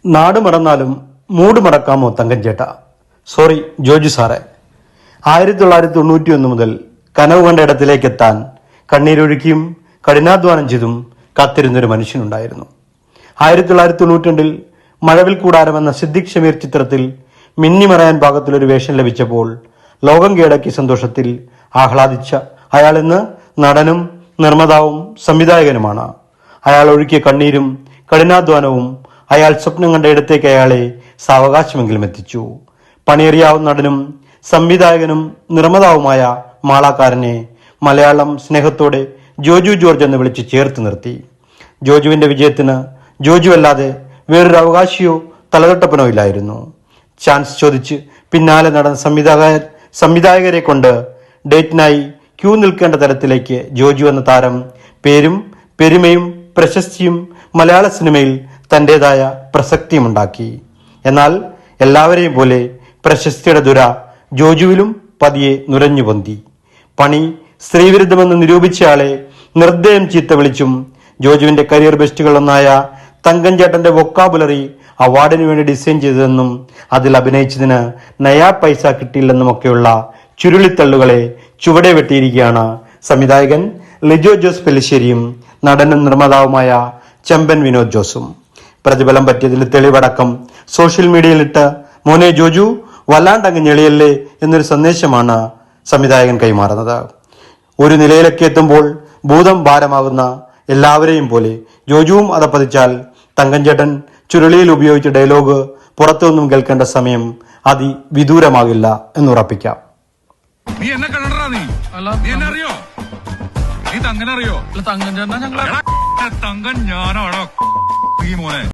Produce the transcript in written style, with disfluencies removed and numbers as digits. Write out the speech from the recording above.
നാട് മറന്നാലും മൂട് മറക്കാമോ തങ്കഞ്ചേട്ട? സോറി ജോജു സാറേ. 1991 മുതൽ കനവ് കണ്ട ഇടത്തിലേക്ക് എത്താൻ കണ്ണീരൊഴുക്കിയും കഠിനാധ്വാനം ചെയ്തും കാത്തിരുന്നൊരു മനുഷ്യനുണ്ടായിരുന്നു. 1992 മഴവിൽ കൂടാരം എന്ന സിദ്ദിഖ് ഷമീർ ചിത്രത്തിൽ മിന്നിമറയാൻ പാകത്തിലൊരു വേഷം ലഭിച്ചപ്പോൾ ലോകം കീഴടക്കിയ സന്തോഷത്തിൽ ആഹ്ലാദിച്ച അയാൾ ഇന്ന് നടനും നിർമ്മാതാവും സംവിധായകനുമാണ്. അയാൾ ഒഴുക്കിയ കണ്ണീരും കഠിനാധ്വാനവും അയാൾ സ്വപ്നം കണ്ട ഇടത്തേക്ക് അയാളെ സാവകാശമെങ്കിലും എത്തിച്ചു. പണിയറിയാവുന്ന നടനും സംവിധായകനും നിർമ്മാതാവുമായ മാളാക്കാരനെ മലയാളം സ്നേഹത്തോടെ ജോജു ജോർജ് എന്ന് വിളിച്ച് ചേർത്ത് നിർത്തി. ജോജുവിന്റെ വിജയത്തിന് ജോജു അല്ലാതെ വേറൊരു അവകാശിയോ തലതൊട്ടപ്പനോ ഇല്ലായിരുന്നു. ചാൻസ് ചോദിച്ച് പിന്നാലെ നടന്ന സംവിധായകരെ കൊണ്ട് ഡേറ്റിനായി ക്യൂ നിൽക്കേണ്ട തരത്തിലേക്ക് ജോജു എന്ന താരം പേരും പെരുമയും പ്രശസ്തിയും മലയാള സിനിമയിൽ തന്റേതായ പ്രസക്തിയുമുണ്ടാക്കി. എന്നാൽ എല്ലാവരെയും പോലെ പ്രശസ്തിയുടെ ദുര ജോജുവിലും പതിയെ നുരഞ്ഞു പൊന്തി. പണി സ്ത്രീവിരുദ്ധമെന്ന് നിരൂപിച്ചയാളെ നിർദ്ദയം ചീത്ത വിളിച്ചും ജോജുവിന്റെ കരിയർ ബെസ്റ്റുകളൊന്നായ തങ്കഞ്ചേട്ടന്റെ വൊക്കാബുലറി അവാർഡിന് വേണ്ടി ഡിസൈൻ ചെയ്തതെന്നും അതിൽ അഭിനയിച്ചതിന് നയാ പൈസ കിട്ടിയില്ലെന്നുമൊക്കെയുള്ള ചുരുളിത്തള്ളുകളെ ചുവടെ വെട്ടിയിരിക്കുകയാണ് സംവിധായകൻ ലിജോ ജോസ് പെല്ലിശ്ശേരിയും നടനും നിർമ്മാതാവുമായ ചെമ്പൻ വിനോദ് ജോസും. പ്രതിഫലം പറ്റിയതിൽ തെളിവടക്കം സോഷ്യൽ മീഡിയയിലിട്ട് മോനെ ജോജു വല്ലാണ്ടങ്ങ് ഞെളിയല്ലേ എന്നൊരു സന്ദേശമാണ് സംവിധായകൻ കൈമാറുന്നത്. ഒരു നിലയിലൊക്കെ എത്തുമ്പോൾ ഭൂതം ഭാരമാകുന്ന എല്ലാവരെയും പോലെ ജോജുവും അതപ്പതിച്ചാൽ തങ്കഞ്ചേട്ടൻ ചുരുളിയിൽ ഉപയോഗിച്ച ഡയലോഗ് പുറത്തുനിന്നും കേൾക്കേണ്ട സമയം അതിവിദൂരമാകില്ല എന്നുറപ്പിക്കാം. നീ എന്നെ കണ്ടടാ, നീ എന്നെ അറിയോ? നീ തങ്ങനെ അറിയോ? തങ്കൻ ഞാനാണോ ഈ മോനെ?